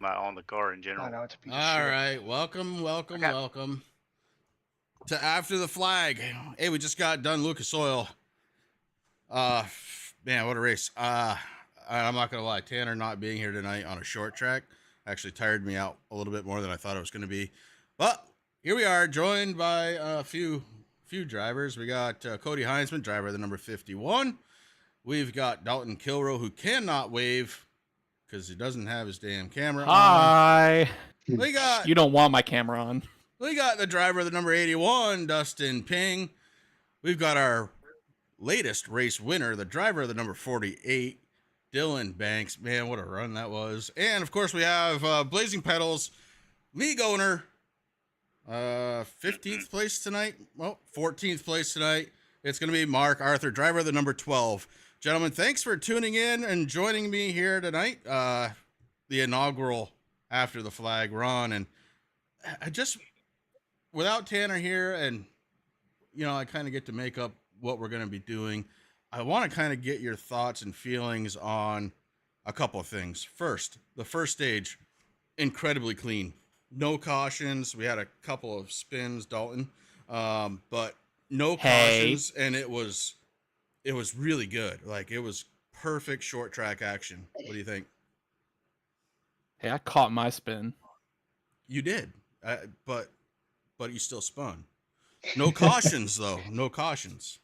on the car in general. I know it's a piece of All shit. right, welcome to After the Flag. Hey, we just got done Lucas Oil. Man, what a race. I'm not gonna lie, Tanner not being here tonight on a short track actually tired me out a little bit more than I thought it was gonna be. But here we are, joined by a few drivers. We got Cody Heinzman, driver of the number 51. We've got Dalton Kilrow, who cannot wave because he doesn't have his damn camera on. Hi. We got You don't want my camera on. We got the driver of the number 81, Dustin Ping. We've got our latest race winner, the driver of the number 48, Dylan Banks. Man, what a run that was. And, of course, we have Blazing Pedals league owner, 15th place tonight. Well, 14th place tonight. It's going to be Mark Arthur, driver of the number 12. Gentlemen, thanks for tuning in and joining me here tonight. The inaugural After the Flag run. And I just... without Tanner here, and I kind of get to make up what we're going to be doing, I want to kind of get your thoughts and feelings on a couple of things. First, the first stage, incredibly clean, no cautions. We had a couple of spins, Dalton, but no cautions, and it was really good. Like, it was perfect short track action. What do you think? Hey, I caught my spin. You did, but you still spun. No cautions, though. No cautions.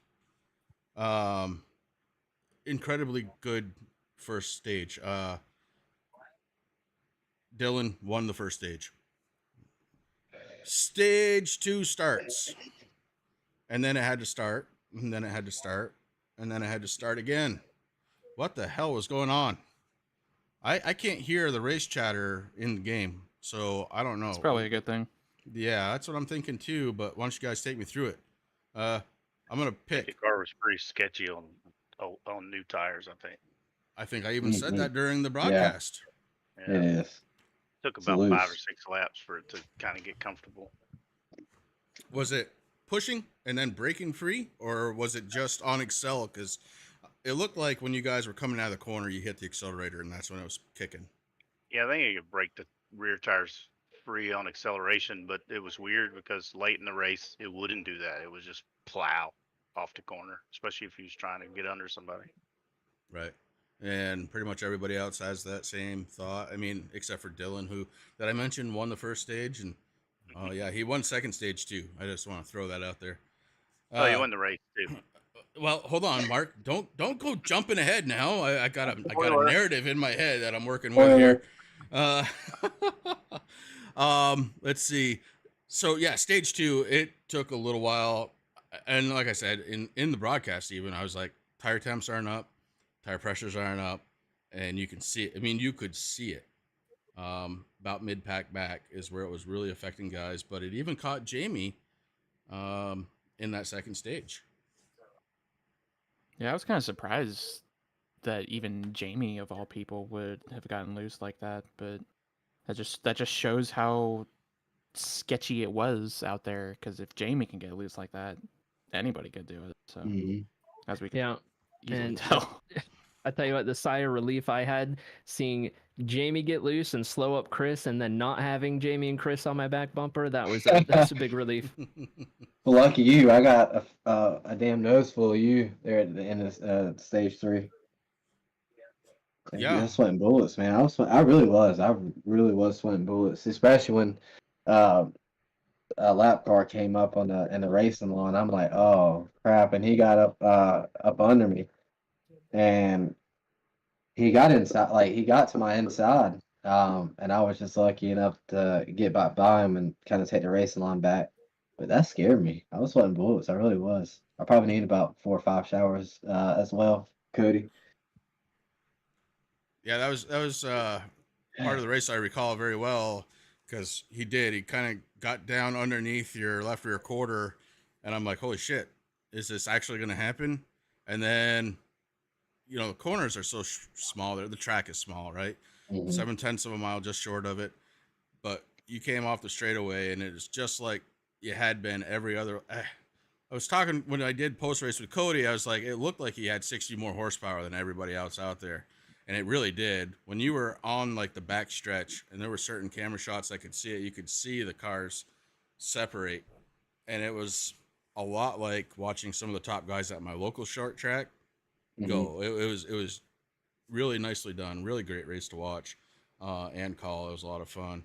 Incredibly good first stage. Dylan won the first stage. Stage 2 starts. And then it had to start. And then it had to start. And then it had to start again. What the hell was going on? I can't hear the race chatter in the game, so I don't know. It's probably a good thing. Yeah, that's what I'm thinking too, but why don't you guys take me through it? I'm going to pick. The car was pretty sketchy on new tires, I think. I think I even said that during the broadcast. Yeah. It is. Took about 5 or 6 laps for it to kind of get comfortable. Was it pushing and then breaking free, or was it just on Excel? Because it looked like when you guys were coming out of the corner, you hit the accelerator, and that's when it was kicking. Yeah, I think you could break the rear tires free on acceleration, but it was weird because late in the race, it wouldn't do that. It was just plow off the corner, especially if he was trying to get under somebody. Right. And pretty much everybody else has that same thought. I mean, except for Dylan, who, that I mentioned, won the first stage. And, oh, yeah, he won second stage, too. I just want to throw that out there. He won the race, too. Well, hold on, Mark. Don't go jumping ahead now. I got a narrative in my head that I'm working with here. Let's see. So, yeah, stage 2, it took a little while. And like I said, in the broadcast even, I was like, tire temps aren't up, tire pressures aren't up, and you can see it. I mean, you could see it. About mid-pack back is where it was really affecting guys, but it even caught Jamie in that second stage. Yeah, I was kind of surprised that even Jamie, of all people, would have gotten loose like that, but that just shows how sketchy it was out there, because if Jamie can get loose like that, anybody could do it. So as we can easily tell. I tell you what, the sigh of relief I had seeing Jamie get loose and slow up Chris, and then not having Jamie and Chris on my back bumper, that's a big relief. Well, lucky you, I got a damn nose full of you there at the end of stage 3. Yeah, I was sweating bullets, man. I really was sweating bullets, especially when a lap car came up in the racing lawn. I'm like, oh crap! And he got up under me, and he got inside. Like, he got to my inside, and I was just lucky enough to get by him and kind of take the racing lawn back. But that scared me. I was sweating bullets. I really was. I probably need about 4 or 5 showers as well, Cody. Yeah, that was part of the race I recall very well, because he kind of got down underneath your left rear quarter, and I'm like, holy shit, is this actually going to happen? And then, the corners are so small. The track is small, right? 7/10 of a mile, just short of it. But you came off the straightaway, and it was just like you had been every other. I was talking when I did post race with Cody. I was like, it looked like he had 60 more horsepower than everybody else out there. and it really did. When you were on like the back stretch, and there were certain camera shots I could see it, you could see the cars separate, and it was a lot like watching some of the top guys at my local short track go. It was really nicely done, really great race to watch and call. It was a lot of fun.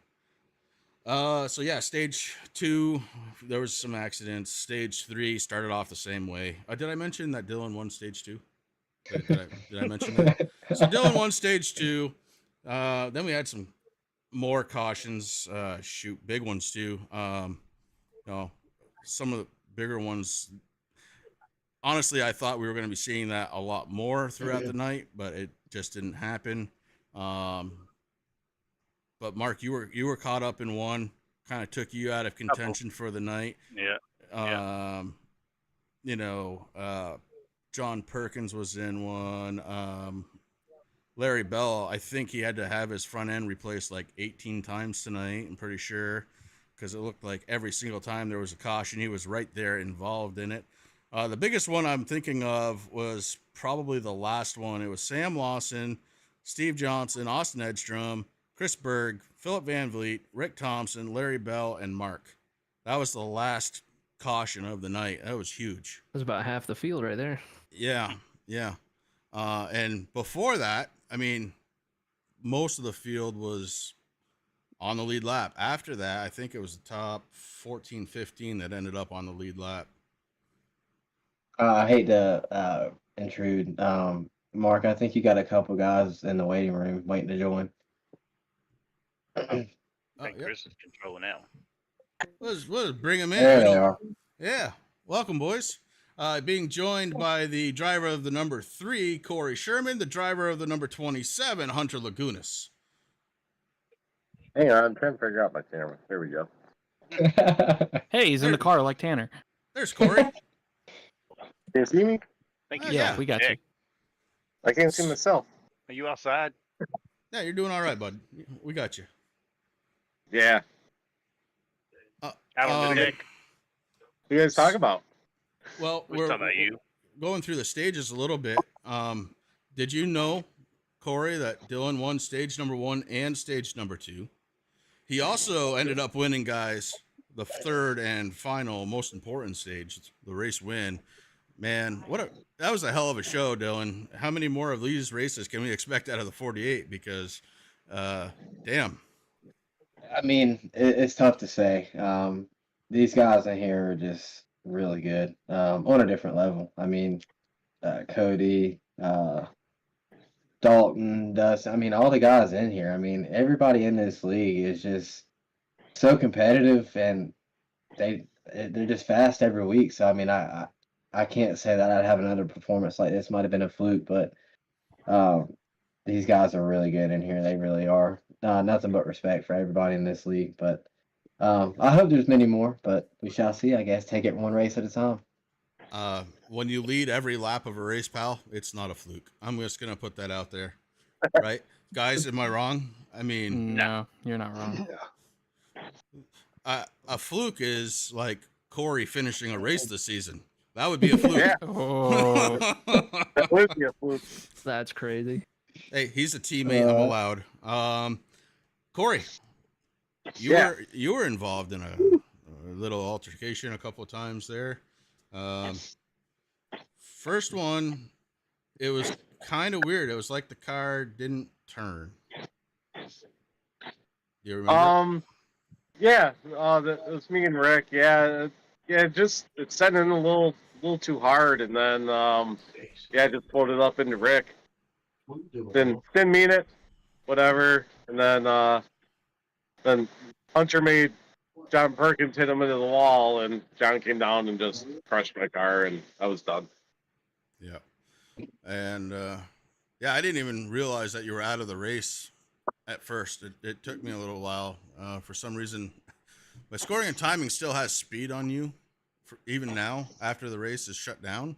So yeah, stage 2, there was some accidents. Stage 3 started off the same way. Did I mention that Dylan won stage 2? Did I mention that? So Dylan won stage 2. Then we had some more cautions. Big ones too. Some of the bigger ones. Honestly, I thought we were going to be seeing that a lot more throughout the night, but it just didn't happen. But Mark, you were caught up in one, kind of took you out of contention for the night. Yeah. John Perkins was in one. Larry Bell, I think he had to have his front end replaced like 18 times tonight, I'm pretty sure, because it looked like every single time there was a caution, he was right there involved in it. The biggest one I'm thinking of was probably the last one. It was Sam Lawson, Steve Johnson, Austin Edstrom, Chris Berg, Philip Van Vliet, Rick Thompson, Larry Bell, and Mark. That was the last caution of the night. That was huge. That was about half the field right there. Yeah. And before that, I mean, most of the field was on the lead lap. After that, I think it was the top 14, 15 that ended up on the lead lap. I hate to intrude. Mark, I think you got a couple guys in the waiting room waiting to join. I think Chris is controlling now. Let's bring him in. There they are. Yeah. Welcome, boys. Being joined by the driver of the number 3, Corey Sherman, the driver of the number 27, Hunter Lagunas. Hang on, I'm trying to figure out my camera. There we go. Hey, he's in the car like Tanner. There's Corey. Can you see me? Thank Oh, you. Yeah, we got you. I can't see myself. Are you outside? Yeah, you're doing all right, bud. We got you. Yeah. Out on the deck. What you guys talk about? Well, We're talking about you. going through the stages a little bit. Did you know, Corey, that Dylan won stage number 1 and stage number 2? He also ended up winning, guys, the third and final, most important stage, the race win. Man, that was a hell of a show, Dylan. How many more of these races can we expect out of the 48? Because, damn. I mean, it's tough to say. These guys in here are just really good on a different level. I mean, Cody, Dalton, Dustin. I mean, all the guys in here. I mean, everybody in this league is just so competitive, and they're just fast every week. So I mean, I can't say that I'd have another performance like this. Might have been a fluke, but these guys are really good in here. They really are. Nothing but respect for everybody in this league. But I hope there's many more, but we shall see. I guess take it one race at a time. When you lead every lap of a race, pal, it's not a fluke. I'm just gonna put that out there, right, guys? Am I wrong? I mean, No, you're not wrong. a fluke is like Corey finishing a race this season. That would be a fluke. Yeah. Oh, That would be a fluke. That's crazy. Hey, he's a teammate. I'm allowed. Corey, you were involved in a little altercation a couple of times there. First one, it was kind of weird. It was like the car didn't turn. Do you remember? Yeah. It was me and Rick. Yeah. It's setting in a little too hard, and then just floated up into Rick. Didn't mean it. Whatever. And then Hunter made John Perkins hit him into the wall, and John came down and just crushed my car, and I was done. Yeah. And I didn't even realize that you were out of the race at first. It took me a little while. For some reason, my scoring and timing still has speed on you, even now after the race is shut down.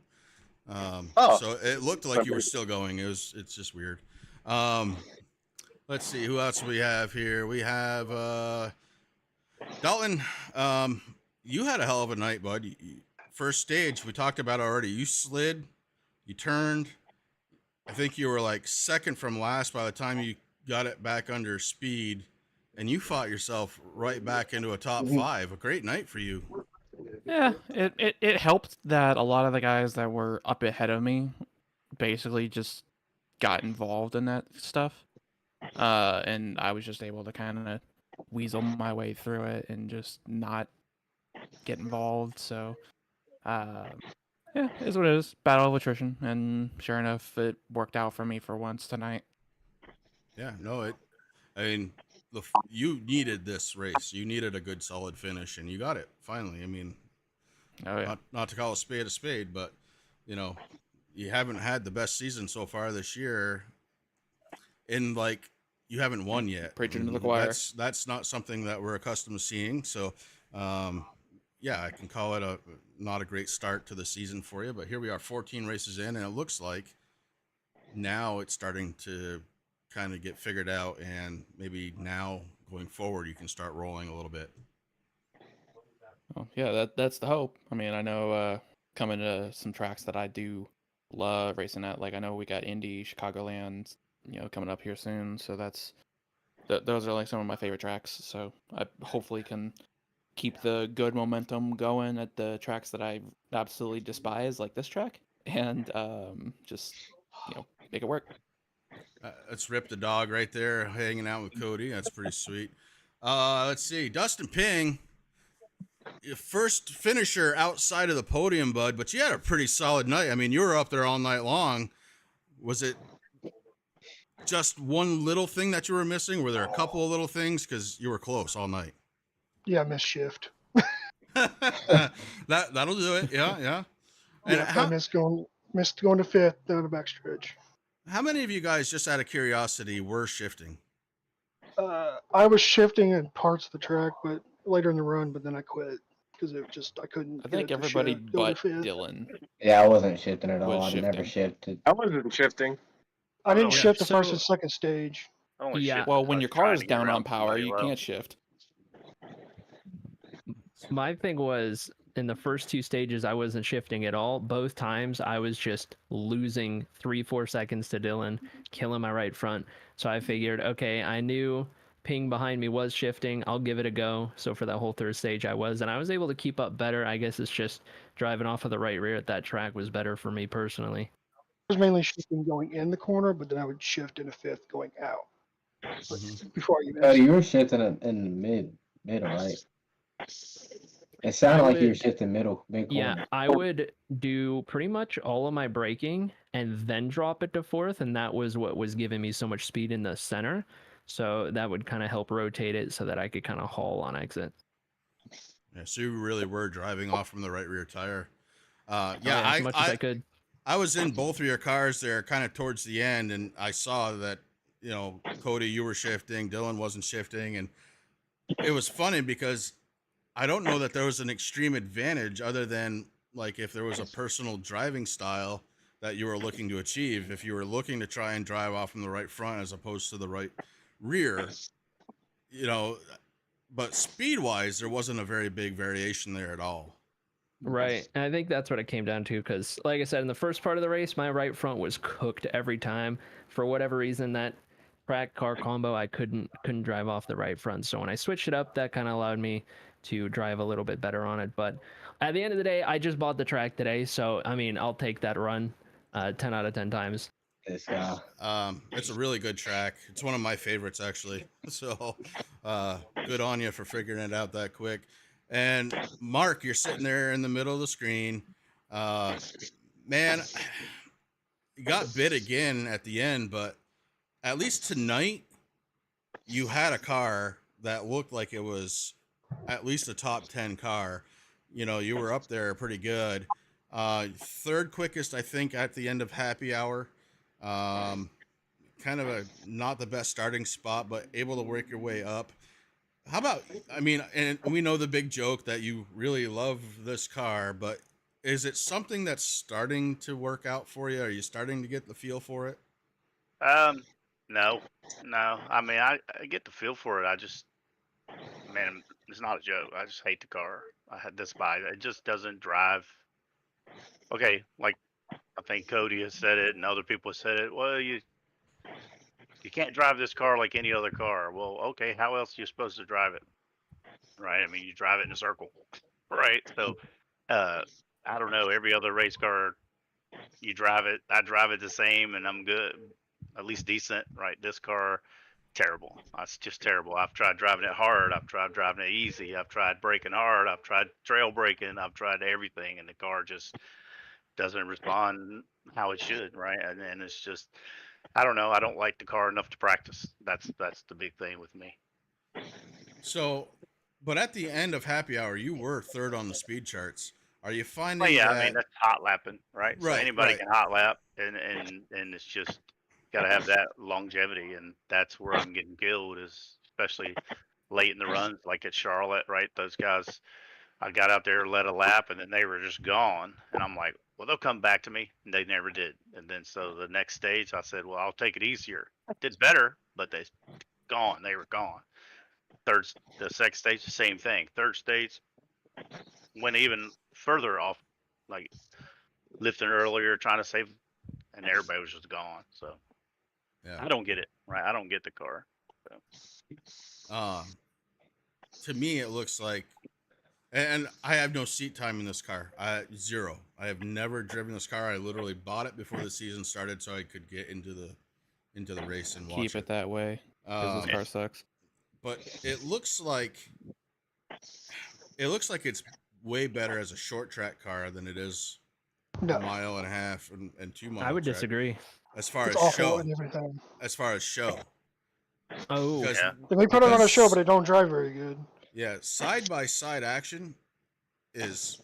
So it looked like you were still going. It's just weird. Let's see who else we have here. We have Dalton. You had a hell of a night, bud. First stage we talked about already. You slid, you turned, I think you were like second from last by the time you got it back under speed, and you fought yourself right back into a top Mhm. 5. A great night for you. Yeah, it helped that a lot of the guys that were up ahead of me basically just got involved in that stuff. And I was just able to kind of weasel my way through it and just not get involved. So, uh, yeah, it is what it is. Battle of attrition, and sure enough, it worked out for me for once tonight. Yeah, no, I mean, you needed this race. You needed a good, solid finish, and you got it finally. I mean, Oh yeah, not to call a spade, but you know, you haven't had the best season so far this year, and like you haven't won yet. preaching to the And choir. that's not something that we're accustomed to seeing. So, yeah, I can call it not a great start to the season for you. But here we are, 14 races in, and it looks like now it's starting to kind of get figured out, and maybe now going forward you can start rolling a little bit. Oh, yeah, that's the hope. I mean, I know coming to some tracks that I do love racing at, like I know we got Indy, Chicagoland, coming up here soon. So those are like some of my favorite tracks. So I hopefully can keep the good momentum going at the tracks that I absolutely despise, like this track, and just make it work. Let's rip the dog right there hanging out with Cody. That's pretty sweet. Let's see, Dustin Ping, your first finisher outside of the podium, bud, but you had a pretty solid night. I mean, you were up there all night long. Was it just one little thing that you were missing? Were there a couple of little things? Because you were close all night. Yeah, I missed shift. That'll do it. Yeah, yeah. And Yeah, I missed going to fifth down the backstretch. how many of you guys, just out of curiosity, were shifting? I was shifting in parts of the track, but later in the run, but then I quit because I couldn't. I get think it to everybody shift, go to but fifth. Dylan Yeah, I wasn't shifting at all. was I never shifting. shifted. I wasn't shifting. I didn't Yeah. shift the first So- and second stage. Only Yeah. shit Well, if when I your was car trying is to get down around on power, somebody you low. can't shift. My thing was in the first 2 stages, I wasn't shifting at all. Both times, I was just losing 3-4 seconds to Dylan, killing my right front. So I figured, okay, I knew Ping behind me was shifting. I'll give it a go. So for that whole third stage, I was able to keep up better. I guess it's just driving off of the right rear at that track was better for me personally. I was mainly shifting going in the corner, but then I would shift into fifth going out. Mhm. Before you Oh, exit. you were shifting in the middle, right? It sounded like you were would- shifting mid Yeah, corner. I would do pretty much all of my braking and then drop it to fourth, and that was what was giving me so much speed in the center. So that would kind of help rotate it so that I could kind of haul on exit. Yeah, so you really were driving off from the right rear tire. Oh, Yeah, as much as I could. I was in both of your cars there kind of towards the end, and I saw that, Cody, you were shifting, Dylan wasn't shifting, and it was funny because I don't know that there was an extreme advantage other than like if there was a personal driving style that you were looking to achieve. If you were looking to try and drive off from the right front as opposed to the right rear, but speed wise, there wasn't a very big variation there at all. Right. And I think that's what it came down to because, like I said, in the first part of the race, my right front was cooked every time. For whatever reason, that track car combo, I couldn't drive off the right front. So when I switched it up, that kind of allowed me to drive a little bit better on it. But at the end of the day, I just bought the track today. So, I mean, I'll take that run 10 out of 10 times. This guy. It's a really good track. It's one of my favorites, actually. So, good on you for figuring it out that quick. And Mark, you're sitting there in the middle of the screen. Man, you got bit again at the end, but at least tonight, you had a car that looked like it was at least a top 10 car. You were up there pretty good. Third quickest, I think, at the end of happy hour. Kind of not the best starting spot, but able to work your way up. How about, and we know the big joke that you really love this car, but is it something that's starting to work out for you? Are you starting to get the feel for it? No. I mean, I get the feel for it. Man, it's not a joke. I just hate the car. I had despise it. It just doesn't drive. Okay, like I think Cody has said it, and other people have said it. Well, you can't drive this car like any other car. Well, okay, how else are you supposed to drive it? Right? I mean, you drive it in a circle, right? So, uh, I don't know. Every other race car, you drive it. I drive it the same, and I'm good, at least decent. Right? This car, terrible. It's just terrible. I've tried driving it hard. I've tried driving it easy. I've tried braking hard. I've tried trail braking. I've tried everything, and the car just doesn't respond how it should. Right? And it's just, I don't know. I don't like the car enough to practice. That's the big thing with me. So, but at the end of happy hour, you were third on the speed charts. Are you finding Well, yeah, that? I mean that's hot lapping, right? So Right, anybody right. can hot lap, and it's just got to have that longevity, and that's where I'm getting killed, is especially late in the runs, like at Charlotte, right? Those guys, I got out there, led a lap, and then they were just gone, and I'm like, well, they'll come back to me, and they never did. And then so the next stage, I said, well, I'll take it easier. Did better, but they gone. They were gone. The second stage, the same thing. Third stage went even further off, like lifting earlier, trying to save, and everybody was just gone. So Yeah. I don't get it, right? I don't get the car. So. To me, it looks like, and I have no seat time in this car. Zero. I have never driven this car. I literally bought it before the season started so I could get into the race and watch Keep it that way because this car sucks. But it looks like it's way better as a short track car than it is No, a mile and a half and 2 miles. I would disagree. As far it's as awful show, and everything. as far as show, Oh, because Yeah. They may put it on a because- show, but they don't drive very good. yeah, side by side action it's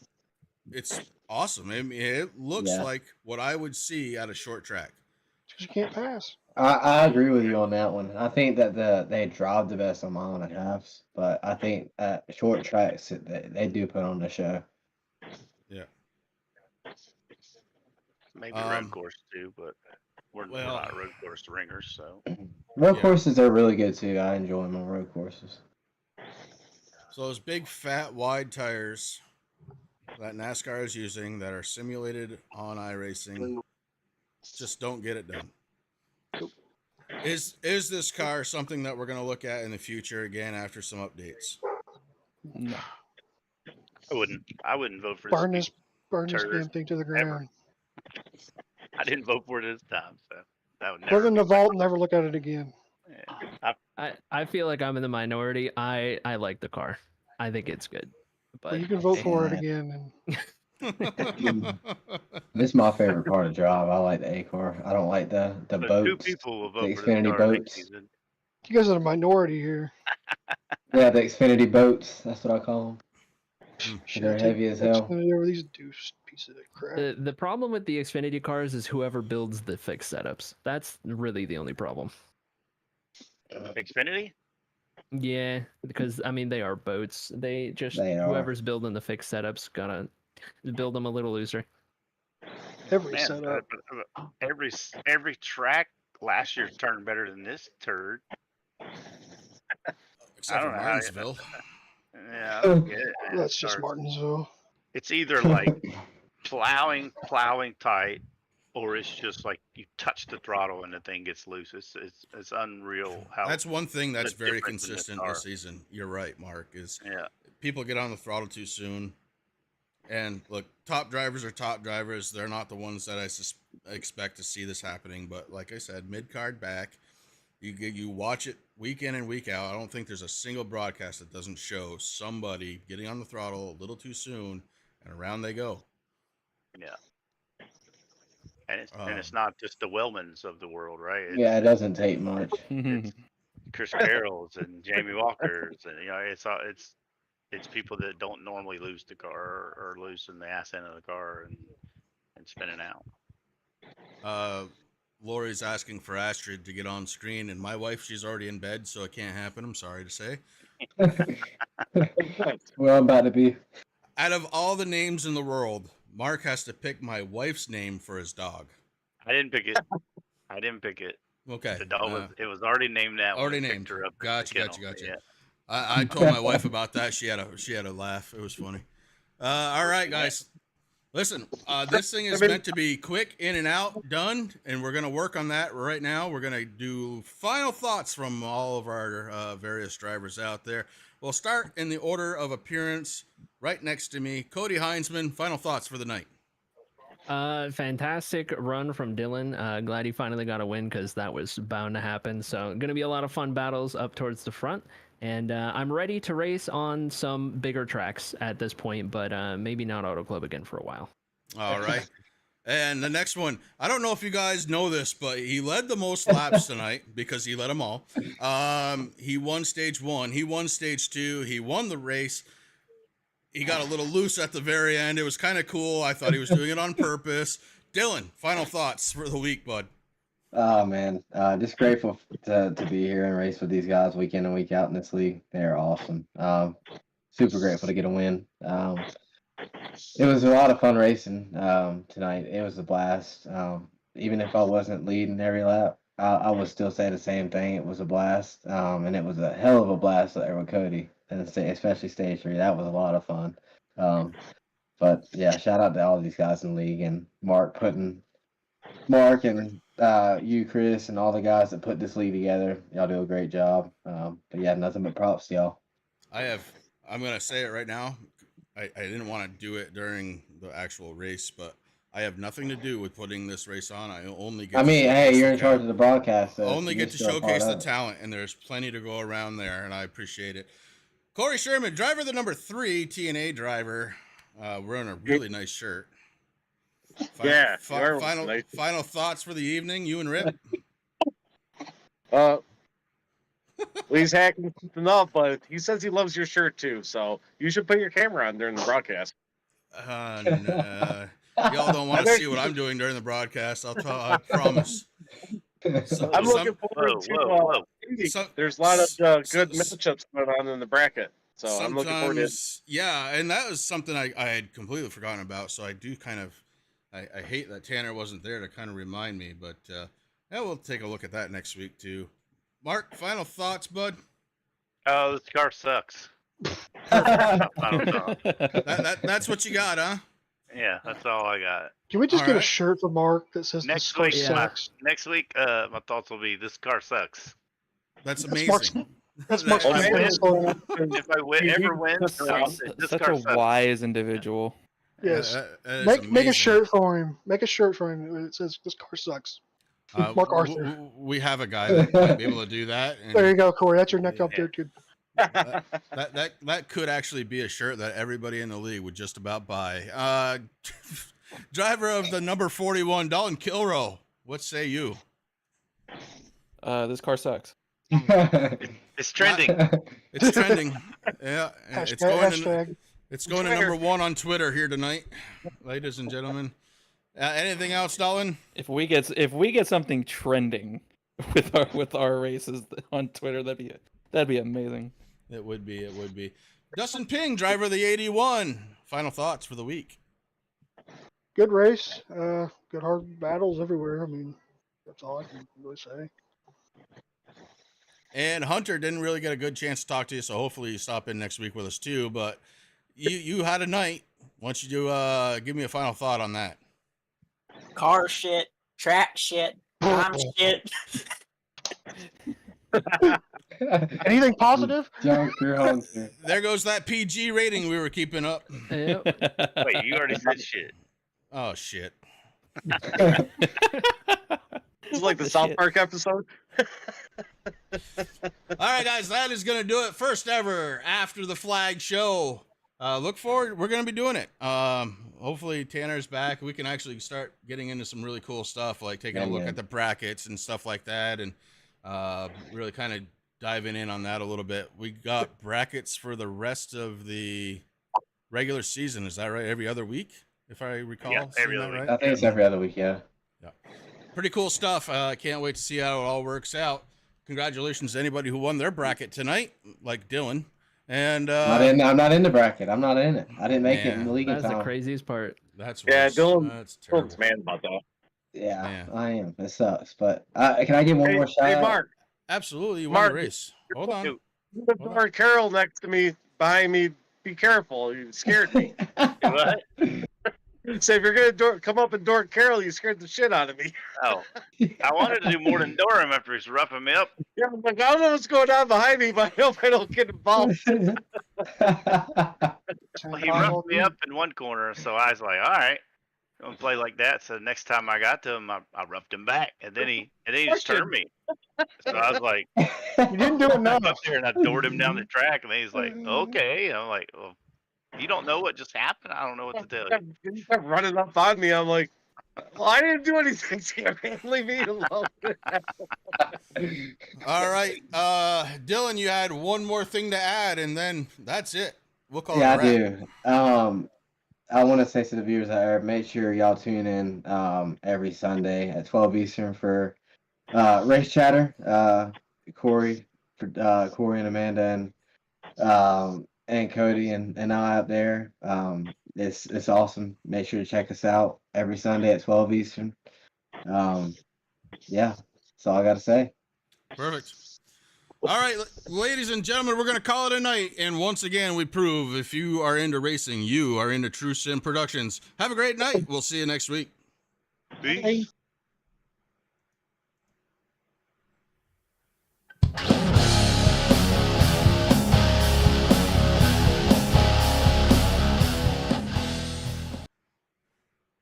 awesome. I mean, it looks Yeah. like what I would see at a short track. Because you can't pass. I agree with you on that one. I think that they drive the best on mile and a halves, but I think at short tracks they do put on the show. Yeah. Maybe road course too, but we're well- not road course ringers, so Road Yeah. courses are really good too. I enjoy them on road courses. So those big fat wide tires that NASCAR is using that are simulated on iRacing just don't get it done. Is this car something that we're going to look at in the future again after some updates? No. I wouldn't vote for Burn this. this turd damn thing to the ground. I didn't vote for it this time, so that would Put it never. in the vault and never look at it again. Yeah. I feel like I'm in the minority. I like the car. I think it's good. But But you can vote for it Yeah. again. This is my favorite part of drive. I like the A car. I don't like the So boats. two people will vote the for this Xfinity car next boats. season. You guys are the minority here. Yeah, the Xfinity boats. That's what I call them. Shit, They're take heavy as hell. Xfinity over these douche pieces of crap. the problem with the Xfinity cars is whoever builds the fixed setups. That's really the only problem. Xfinity? Yeah, because I mean they are boats. They just They are. whoever's building the fixed setups gotta build them a little looser. Every Man, setup. every track last year turned better than this turd. Except I for don't know how you- Martinsville. Yeah, I don't get it, man. That's just Martinsville. It's either like plowing tight, or it's just like you touch the throttle and the thing gets loose. It's unreal how. That's one thing that's the very difference in this consistent car. this season. You're right, Mark, is Yeah. people get on the throttle too soon. And look, top drivers are top drivers. They're not the ones that I expect to see this happening. But like I said, mid-card back, you watch it week in and week out. I don't think there's a single broadcast that doesn't show somebody getting on the throttle a little too soon, and around they go. Yeah. And it's not just the Wellmans of the world, right? It's Yeah, it doesn't take much. Chris Carrolls and Jamie Walkers, and it's people that don't normally lose the car or loosen the ass end of the car and spinning out. Lori's asking for Astrid to get on screen, and my wife, she's already in bed, so it can't happen. I'm sorry to say. Where I'm about to be. Out of all the names in the world, Mark has to pick my wife's name for his dog. I didn't pick it. Okay. The dog was already named that. when Already I picked named. her up at the Gotcha. kennel. Yeah. I told my wife about that. She had a laugh. It was funny. All right, guys. Listen, this thing is meant to be quick, in and out, done, and we're going to work on that right now. We're going to do final thoughts from all of our various drivers out there. We'll start in the order of appearance right next to me. Cody Heinzman, final thoughts for the night. Fantastic run from Dylan. Glad he finally got a win because that was bound to happen. So going to be a lot of fun battles up towards the front. And I'm ready to race on some bigger tracks at this point, but maybe not Auto Club again for a while. All right. And the next one, I don't know if you guys know this, but he led the most laps tonight because he led them all. He won stage 1. He won stage 2. He won the race. He got a little loose at the very end. It was kind of cool. I thought he was doing it on purpose. Dylan, final thoughts for the week, bud. Oh man, just grateful to be here and race with these guys week in and week out in this league. They're awesome. Super grateful to get a win. It was a lot of fun racing tonight. It was a blast. Even if I wasn't leading every lap, I would still say the same thing. It was a blast, and it was a hell of a blast there with Cody, and especially stage 3. That was a lot of fun. But yeah, shout out to all of these guys in the league and Mark and you, Chris, and all the guys that put this league together. Y'all do a great job. But yeah, nothing but props to y'all. I'm going to say it right now. I didn't want to do it during the actual race, but I have nothing to do with putting this race on. I only get hey, you're in charge of the broadcast. So only get to showcase the talent, and there's plenty to go around there, and I appreciate it. Corey Sherman, driver the number 3, TNA driver, wearing a really nice shirt. Final thoughts for the evening, you and Rip? He's hacking something up, but he says he loves your shirt too, so you should put your camera on during the broadcast. Y'all don't want to see what I'm doing during the broadcast. I promise. I'm looking forward to there's a lot of good matchups going on in the bracket. So I'm looking forward to it. Yeah, and that was something I had completely forgotten about, so I do kind of I hate that Tanner wasn't there to kind of remind me, but yeah, we'll take a look at that next week too. Mark, final thoughts, bud? Oh, this car sucks. That's what you got, huh? Yeah, that's all I got. Can we just get a shirt for Mark that says next this car week? sucks? Next week, my thoughts will be this car sucks. That's amazing. That's Mark's if I ever win, this such car a sucks. wise individual. Yes. Make a shirt for him. Make a shirt for him. It says this car sucks. Mark Arthur. We have a guy that might be able to do that. And there you go, Corey. That's your neck up there, dude. that could actually be a shirt that everybody in the league would just about buy. Driver of the number 41, Dalton Kilrow. What say you? This car sucks. It's trending. It's trending. Yeah, hashtag. It's going to number 1 on Twitter here tonight, ladies and gentlemen. Anything else, Dalton? If we get something trending with our races on Twitter, that'd be amazing. It would be. Dustin Ping, driver of the 81. Final thoughts for the week. Good race. Good hard battles everywhere. I mean, that's all I can really say. And Hunter didn't really get a good chance to talk to you, so hopefully you stop in next week with us too. But you had a night. Why don't you give me a final thought on that? Car shit, track shit, bomb shit. Anything positive? There goes that PG rating we were keeping up. Yep. Wait, you already said shit. Oh shit. It's like the South Park episode. All right, guys, that is going to do it. First ever After the Flag show. Look forward. We're going to be doing it. Hopefully Tanner's back. We can actually start getting into some really cool stuff, like taking a look at the brackets and stuff like that, and really kind of diving in on that a little bit. We got brackets for the rest of the regular season. Is that right? Every other week, if I recall. Yeah, every other week. week. I think it's every other week, yeah. Pretty cool stuff. Can't wait to see how it all works out. Congratulations to anybody who won their bracket tonight, like Dylan. And I'm not in the bracket. I'm not in it. I didn't make it in the league. That's the craziest part. That's Dylan. That's terrible. Dylan's mad about that. Yeah, I am. It sucks. But can I get one more shot? Hey, Mark. Absolutely, you won Mark, the race. Hold on. Mark Carroll next to me, behind me. Be careful. You scared me. What? So if you're gonna come up and dork Carol, you scared the shit out of me. Oh, I wanted to do more than door him after he's roughing me up. Yeah, I'm like, I don't know what's going on behind me, but I hope I don't get involved. Well, he roughed me up in one corner, so I was like, all right, don't play like that. So the next time I got to him, I roughed him back, and then he just turned me. So I was like, You didn't do up enough. there, and I doored him down the track, and then he's like, okay. And I'm like, well, you don't know what just happened. I don't know what to tell you. He kept running up on me. I'm like, well, I didn't do anything to you, man. Leave me alone. All right, Dylan, you had one more thing to add, and then that's it. We'll call Yeah, it I a wrap. do. I want to say to the viewers out there, make sure y'all tune in every Sunday at 12 Eastern for Race Chatter. Corey and Amanda and Cody and I up there. It's awesome. Make sure to check us out every Sunday at 12 Eastern. Yeah, that's all I got to say. Perfect. All right, ladies and gentlemen, we're going to call it a night. And once again, we prove if you are into racing, you are into True Sim Productions. Have a great night. We'll see you next week. Peace.